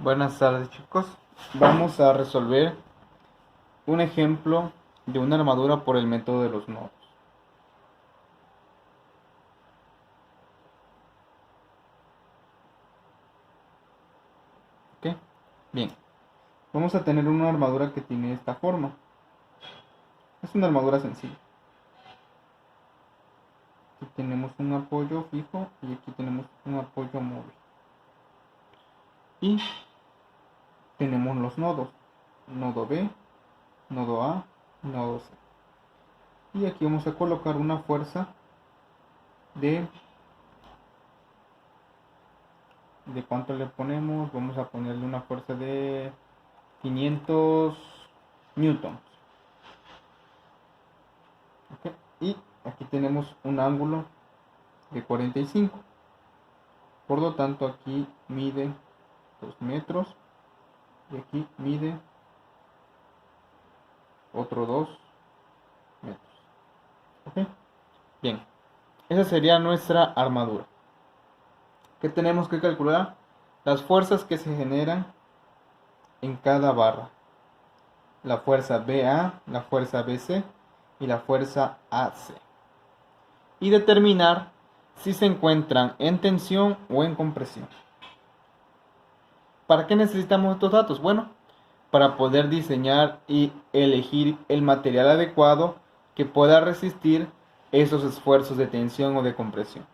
Buenas tardes, chicos. Vamos a resolver un ejemplo de una armadura por el método de los nodos. ¿Ok? Bien. Vamos a tener una armadura que tiene esta forma. Es una armadura sencilla. Aquí tenemos un apoyo fijo y aquí tenemos un apoyo móvil. Y tenemos los nodos. Nodo B, nodo A, nodo C. Y aquí vamos a colocar una fuerza de cuánto le ponemos. Vamos a ponerle una fuerza de 500 newtons. ¿Okay? Y aquí tenemos un ángulo de 45. Por lo tanto, aquí mide 2 metros y aquí mide otro 2 metros. ¿Ok? Bien, esa sería nuestra armadura. ¿Qué tenemos que calcular? Las fuerzas que se generan en cada barra. La fuerza BA, la fuerza BC y la fuerza AC. Y determinar si se encuentran en tensión o en compresión. ¿Para qué necesitamos estos datos? Bueno, para poder diseñar y elegir el material adecuado que pueda resistir esos esfuerzos de tensión o de compresión.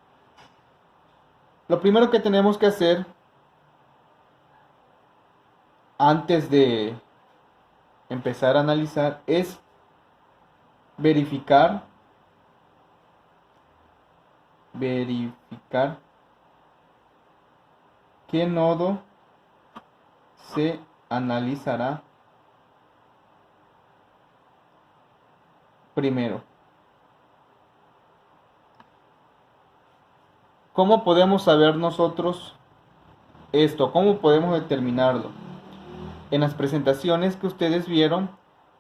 Lo primero que tenemos que hacer antes de empezar a analizar es verificar qué nodo se analizará primero. ¿Cómo podemos saber nosotros esto? ¿Cómo podemos determinarlo? En las presentaciones que ustedes vieron,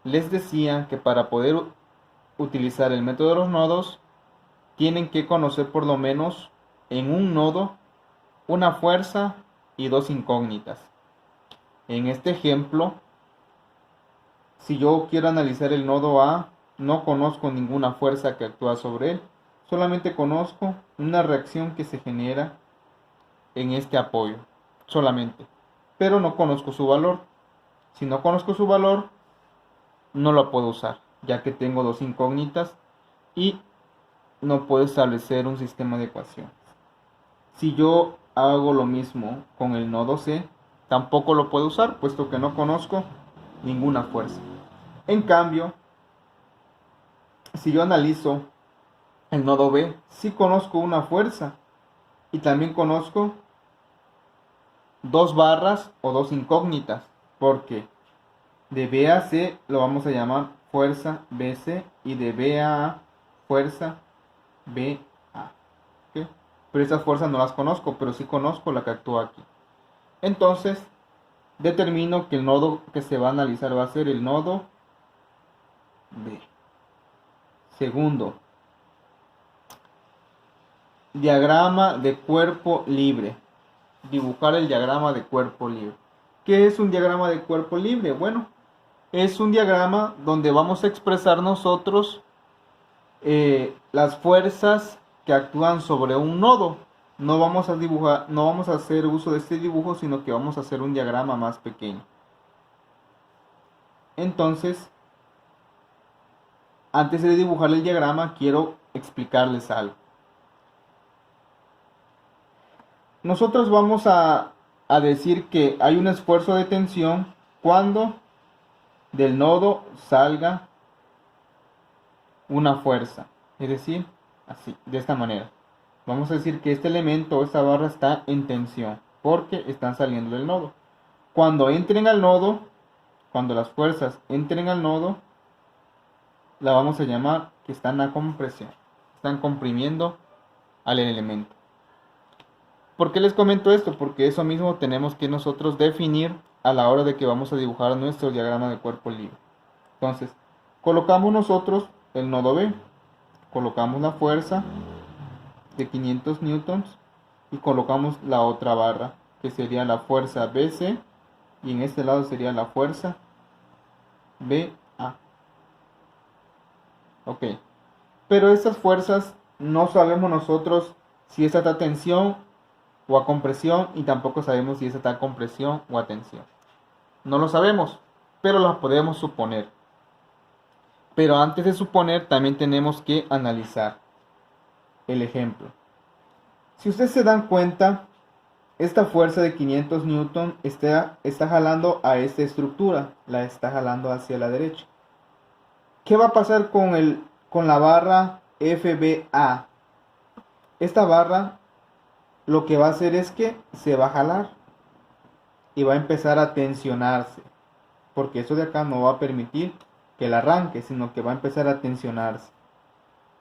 les decía que para poder utilizar el método de los nodos, tienen que conocer por lo menos en un nodo una fuerza y dos incógnitas. En este ejemplo, si yo quiero analizar el nodo A, no conozco ninguna fuerza que actúa sobre él, solamente conozco una reacción que se genera en este apoyo, solamente, pero no conozco su valor. Si no conozco su valor, no lo puedo usar, ya que tengo dos incógnitas y no puedo establecer un sistema de ecuaciones. Si yo hago lo mismo con el nodo C, tampoco lo puedo usar, puesto que no conozco ninguna fuerza. En cambio, si yo analizo el nodo B, sí conozco una fuerza y también conozco dos barras o dos incógnitas, porque de B a C lo vamos a llamar fuerza BC y de B a A fuerza BA. ¿Okay? Pero esas fuerzas no las conozco, pero sí conozco la que actúa aquí. Entonces, determino que el nodo que se va a analizar va a ser el nodo B. Segundo, diagrama de cuerpo libre. Dibujar el diagrama de cuerpo libre. ¿Qué es un diagrama de cuerpo libre? Bueno, es un diagrama donde vamos a expresar nosotros las fuerzas que actúan sobre un nodo. No vamos a dibujar, no vamos a hacer uso de este dibujo, sino que vamos a hacer un diagrama más pequeño. Entonces, antes de dibujar el diagrama, quiero explicarles algo. Nosotros vamos a decir que hay un esfuerzo de tensión cuando del nodo salga una fuerza. Es decir, así, de esta manera. Vamos a decir que este elemento o esta barra está en tensión porque están saliendo del nodo. Cuando entren al nodo, cuando las fuerzas entren al nodo, la vamos a llamar que están a compresión. Están comprimiendo al elemento. ¿Por qué les comento esto? Porque eso mismo tenemos que nosotros definir a la hora de que vamos a dibujar nuestro diagrama de cuerpo libre. Entonces, colocamos nosotros el nodo B, colocamos la fuerza de 500 newtons y colocamos la otra barra, que sería la fuerza BC y en este lado sería la fuerza BA. Ok, pero estas fuerzas no sabemos nosotros si esta está a tensión o a compresión, y tampoco sabemos si esta está a compresión o a tensión. No lo sabemos, pero las podemos suponer. Pero antes de suponer, también tenemos que analizar el ejemplo. Si ustedes se dan cuenta, esta fuerza de 500 newton está jalando a esta estructura, la está jalando hacia la derecha. ¿Qué va a pasar con la barra FBA? Esta barra lo que va a hacer es que se va a jalar y va a empezar a tensionarse, porque eso de acá no va a permitir que la arranque, sino que va a empezar a tensionarse.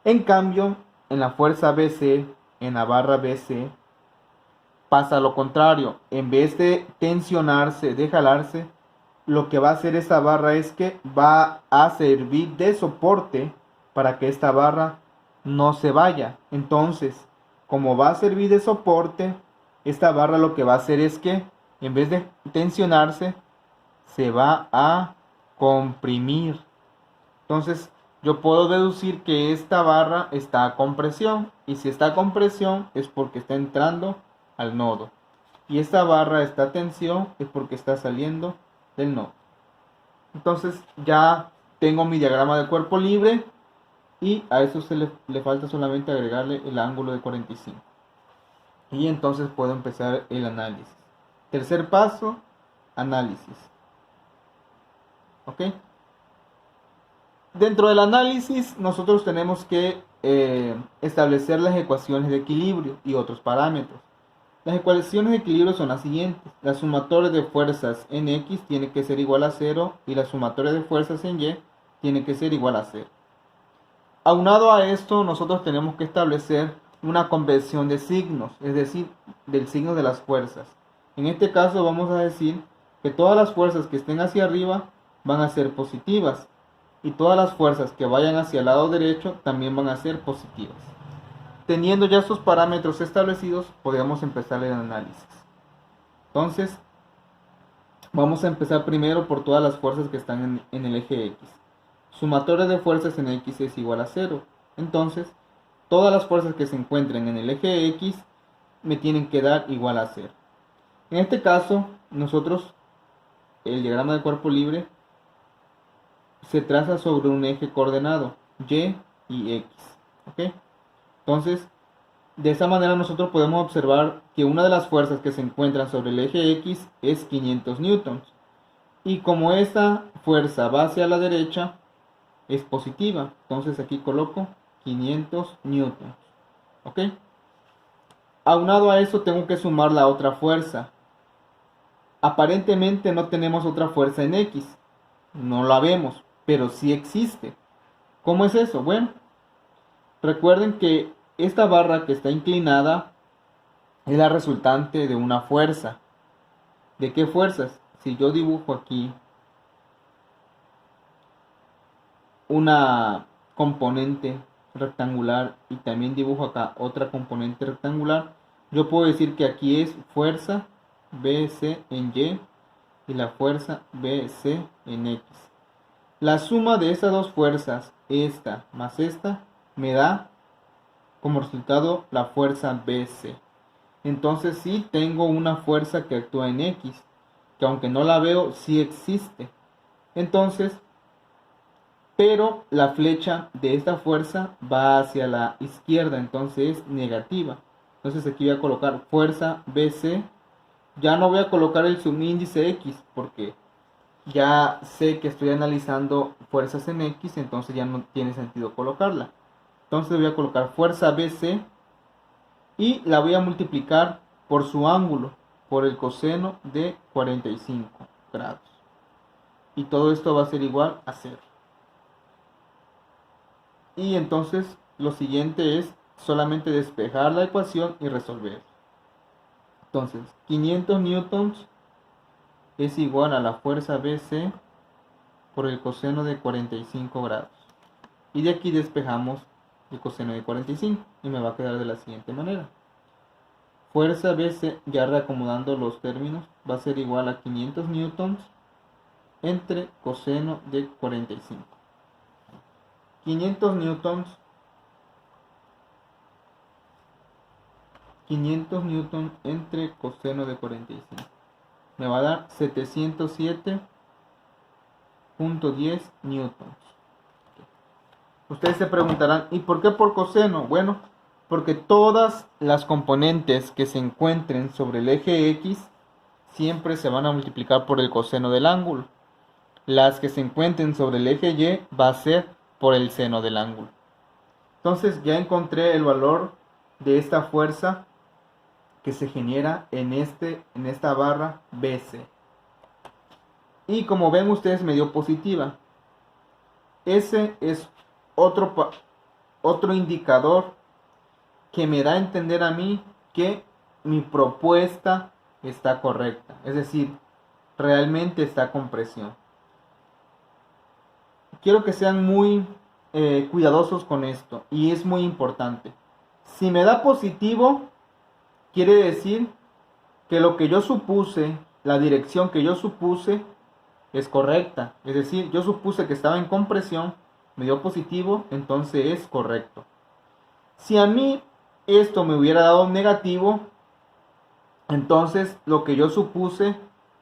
En cambio, en la fuerza BC, en la barra BC, pasa lo contrario. En vez de tensionarse, de jalarse, lo que va a hacer esta barra es que va a servir de soporte para que esta barra no se vaya. Entonces, como va a servir de soporte, esta barra lo que va a hacer es que en vez de tensionarse, se va a comprimir. Entonces, yo puedo deducir que esta barra está a compresión, y si está a compresión es porque está entrando al nodo, y esta barra está a tensión es porque está saliendo del nodo. Entonces ya tengo mi diagrama de cuerpo libre, y a eso le falta solamente agregarle el ángulo de 45, y entonces puedo empezar el análisis. Tercer paso, análisis. ¿Ok? Dentro del análisis nosotros tenemos que establecer las ecuaciones de equilibrio y otros parámetros. Las ecuaciones de equilibrio son las siguientes. La sumatoria de fuerzas en X tiene que ser igual a 0, y la sumatoria de fuerzas en Y tiene que ser igual a 0. Aunado a esto, nosotros tenemos que establecer una convención de signos, es decir, del signo de las fuerzas. En este caso vamos a decir que todas las fuerzas que estén hacia arriba van a ser positivas, y todas las fuerzas que vayan hacia el lado derecho también van a ser positivas. Teniendo ya estos parámetros establecidos, podemos empezar el análisis. Entonces, vamos a empezar primero por todas las fuerzas que están en el eje X. Sumatoria de fuerzas en X es igual a 0. Entonces, todas las fuerzas que se encuentren en el eje X me tienen que dar igual a 0. En este caso, nosotros, el diagrama de cuerpo libre se traza sobre un eje coordenado Y y X. ¿Ok? Entonces, de esta manera nosotros podemos observar que una de las fuerzas que se encuentran sobre el eje X es 500 newtons. Y como esta fuerza va hacia la derecha, es positiva. Entonces aquí coloco 500 newtons. ¿Ok? Aunado a eso tengo que sumar la otra fuerza. Aparentemente no tenemos otra fuerza en X. No la vemos, pero sí existe. ¿Cómo es eso? Bueno, recuerden que esta barra que está inclinada es la resultante de una fuerza. ¿De qué fuerzas? Si yo dibujo aquí una componente rectangular y también dibujo acá otra componente rectangular, yo puedo decir que aquí es fuerza BC en Y y la fuerza BC en X. La suma de estas dos fuerzas, esta más esta, me da como resultado la fuerza BC. Entonces sí tengo una fuerza que actúa en X, que aunque no la veo, sí existe. Entonces, pero la flecha de esta fuerza va hacia la izquierda, entonces es negativa. Entonces aquí voy a colocar fuerza BC. Ya no voy a colocar el subíndice X, porque ya sé que estoy analizando fuerzas en X, entonces ya no tiene sentido colocarla. Entonces voy a colocar fuerza BC y la voy a multiplicar por su ángulo, por el coseno de 45 grados. Y todo esto va a ser igual a 0. Y entonces lo siguiente es solamente despejar la ecuación y resolver. Entonces 500 newtons es igual a la fuerza BC por el coseno de 45 grados. Y de aquí despejamos el coseno de 45 y me va a quedar de la siguiente manera. fuerza BC, ya reacomodando los términos, va a ser igual a 500 newtons entre coseno de 45. 500 newtons 500 newtons entre coseno de 45 me va a dar 707.10 newtons. Ustedes se preguntarán, ¿y por qué por coseno? Bueno, porque todas las componentes que se encuentren sobre el eje X siempre se van a multiplicar por el coseno del ángulo. Las que se encuentren sobre el eje Y va a ser por el seno del ángulo. Entonces ya encontré el valor de esta fuerza que se genera en esta barra BC. Y como ven ustedes, me dio positiva. Ese es otro indicador que me da a entender a mí que mi propuesta está correcta. Es decir, realmente está con presión. Quiero que sean muy cuidadosos con esto. Y es muy importante. Si me da positivo, quiere decir que lo que yo supuse, la dirección que yo supuse, es correcta. Es decir, yo supuse que estaba en compresión, me dio positivo, entonces es correcto. Si a mí esto me hubiera dado negativo, entonces lo que yo supuse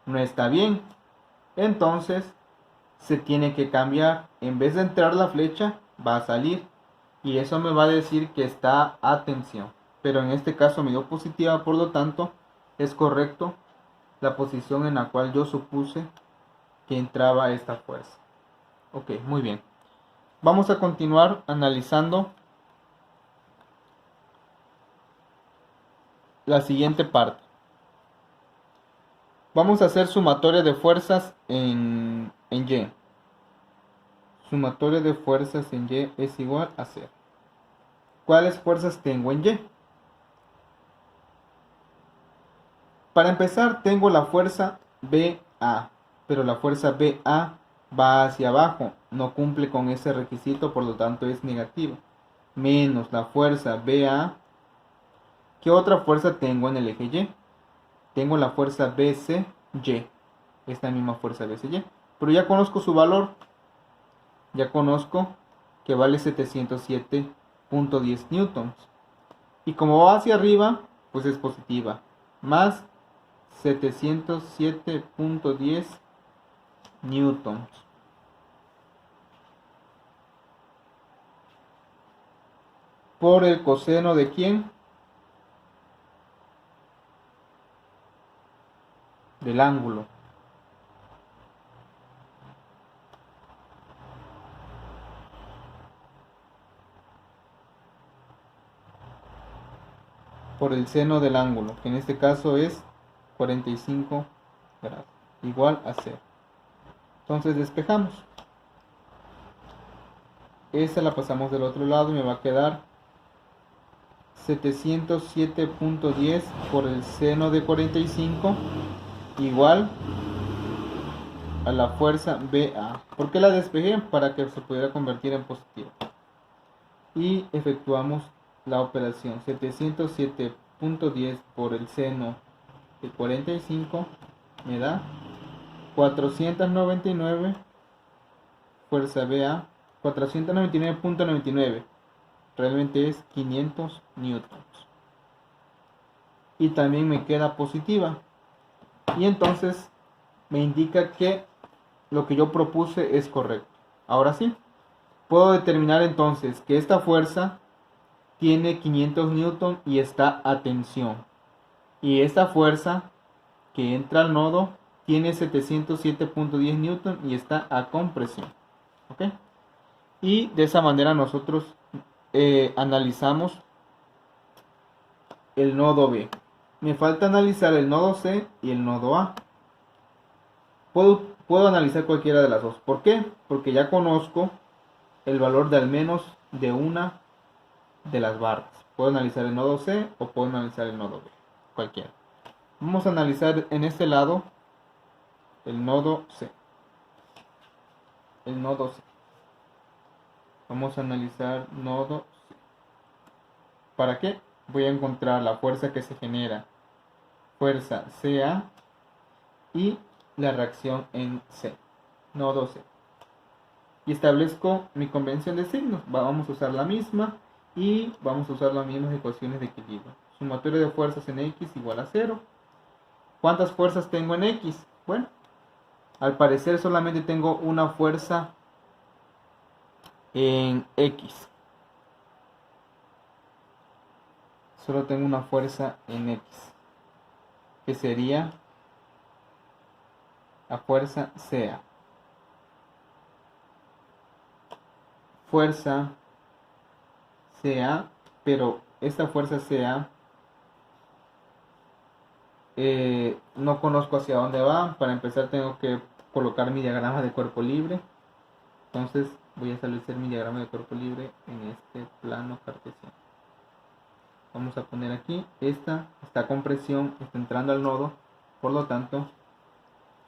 no está bien. Entonces se tiene que cambiar. En vez de entrar la flecha, va a salir. Y eso me va a decir que está a tensión. Pero en este caso me dio positiva, por lo tanto es correcto la posición en la cual yo supuse que entraba esta fuerza. Ok, muy bien. Vamos a continuar analizando la siguiente parte. Vamos a hacer sumatoria de fuerzas en Y. Sumatoria de fuerzas en Y es igual a 0. ¿Cuáles fuerzas tengo en Y? Para empezar, tengo la fuerza BA, pero la fuerza BA va hacia abajo, no cumple con ese requisito, por lo tanto es negativa. Menos la fuerza BA. ¿Qué otra fuerza tengo en el eje Y? Tengo la fuerza BCY, esta misma fuerza BCY, pero ya conozco su valor. Ya conozco que vale 707.10 newtons. Y como va hacia arriba, pues es positiva. Más 707.10 newtons. Por el coseno de ¿quién? Del ángulo. Por el seno del ángulo, que en este caso es 45 grados, igual a 0. Entonces despejamos. Esta la pasamos del otro lado y me va a quedar 707.10 por el seno de 45 igual a la fuerza BA. ¿Por qué la despejé? Para que se pudiera convertir en positivo. Y efectuamos la operación. 707.10 por el seno de 45 me da 499 fuerza BA, 499.99, realmente es 500 newtons. Y también me queda positiva. Y entonces me indica que lo que yo propuse es correcto. Ahora sí, puedo determinar entonces que esta fuerza tiene 500 newtons y está a tensión. Y esta fuerza que entra al nodo tiene 707.10 newtons y está a compresión. ¿Ok? Y de esa manera nosotros analizamos el nodo B. Me falta analizar el nodo C y el nodo A. Puedo analizar cualquiera de las dos. ¿Por qué? Porque ya conozco el valor de al menos de una de las barras. Puedo analizar el nodo C o puedo analizar el nodo B. Cualquiera. Vamos a analizar en este lado el nodo C. El nodo C. Vamos a analizar nodo C. ¿Para qué? voy a encontrar la fuerza que se genera, fuerza CA, y la reacción en C, nodo C. Y establezco mi convención de signos. Vamos a usar la misma y vamos a usar las mismas ecuaciones de equilibrio. Sumatoria de fuerzas en X igual a 0. ¿Cuántas fuerzas tengo en X? Bueno, al parecer solamente tengo una fuerza en X. Solo tengo una fuerza en X, que sería la fuerza CA. Fuerza CA, pero esta fuerza CA no conozco hacia dónde va. Para empezar tengo que colocar mi diagrama de cuerpo libre. Entonces voy a establecer mi diagrama de cuerpo libre en este plano cartesiano. Vamos a poner aquí, esta compresión está entrando al nodo, por lo tanto,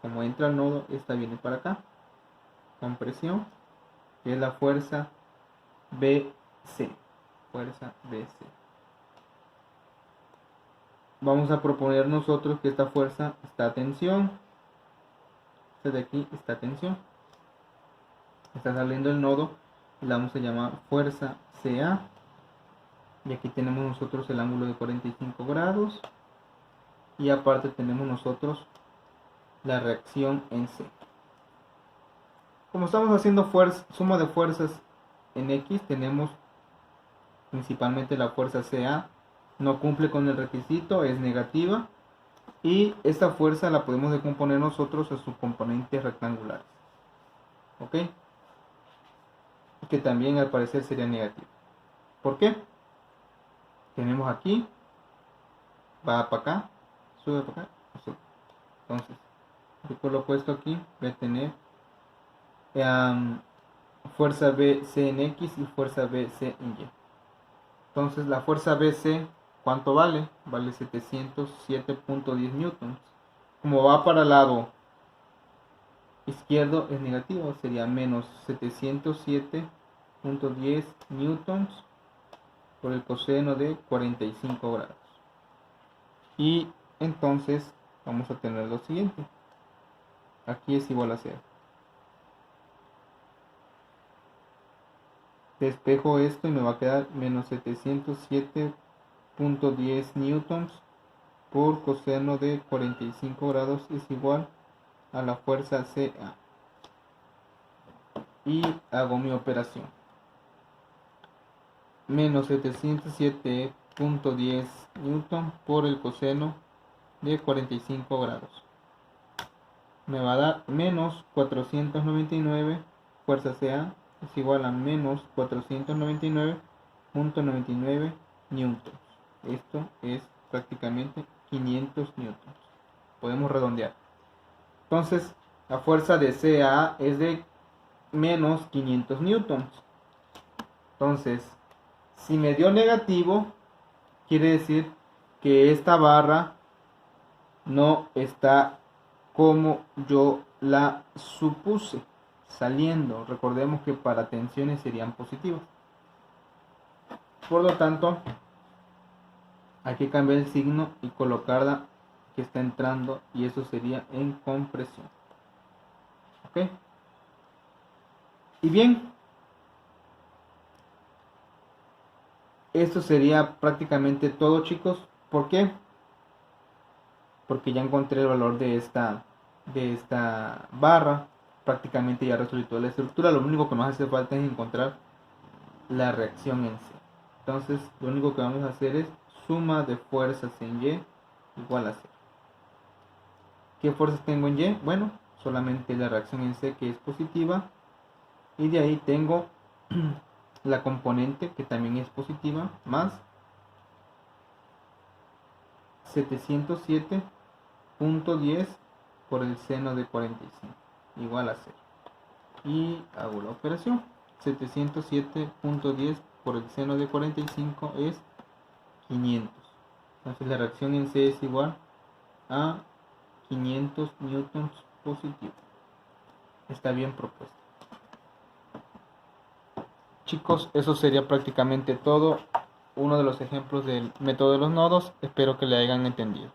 como entra al nodo, esta viene para acá. Compresión, que es la fuerza BC. Fuerza BC. Vamos a proponer nosotros que esta fuerza está a tensión. Esta de aquí está a tensión. Está saliendo el nodo y la vamos a llamar fuerza CA. Y aquí tenemos nosotros el ángulo de 45 grados. Y aparte tenemos nosotros la reacción en C. Como estamos haciendo suma de fuerzas en X, tenemos principalmente la fuerza CA. No cumple con el requisito, es negativa. Y esta fuerza la podemos decomponer nosotros a sus componentes rectangulares. ¿Ok? Que también al parecer sería negativo. ¿Por qué? Tenemos aquí, va para acá, sube para acá, sube. Entonces, yo coloco esto aquí, voy a tener fuerza BC en X y fuerza BC en Y. Entonces la fuerza BC, ¿cuánto vale? Vale 707.10 newtons. Como va para el lado izquierdo es negativo, sería menos 707.10 newtons por el coseno de 45 grados. Y entonces vamos a tener lo siguiente. Aquí es igual a 0. Despejo esto y me va a quedar menos 707.10 newtons por coseno de 45 grados es igual a la fuerza CA. Y hago mi operación. Menos 707.10 newton por el coseno de 45 grados. Me va a dar menos 499, fuerza CA es igual a menos 499.99 newtons. Esto es prácticamente 500 newtons. Podemos redondear. Entonces, la fuerza de CA es de menos 500 newtons. Entonces, si me dio negativo, quiere decir que esta barra no está como yo la supuse saliendo. Recordemos que para tensiones serían positivas. Por lo tanto, hay que cambiar el signo y colocarla que está entrando, y eso sería en compresión. ¿Ok? Y bien, esto sería prácticamente todo, chicos. ¿Por qué? Porque ya encontré el valor de esta barra. Prácticamente ya resolví toda la estructura. Lo único que nos hace falta es encontrar la reacción en C. Entonces lo único que vamos a hacer es suma de fuerzas en Y igual a 0. ¿Qué fuerzas tengo en Y? Bueno, solamente la reacción en C, que es positiva, y de ahí tengo la componente que también es positiva, más 707.10 por el seno de 45 igual a 0. Y hago la operación. 707.10 por el seno de 45 es 500. Entonces la reacción en C es igual a 500 newtons positivo. Está bien propuesto. Chicos, eso sería prácticamente todo. uno de los ejemplos del método de los nodos. Espero que le hayan entendido.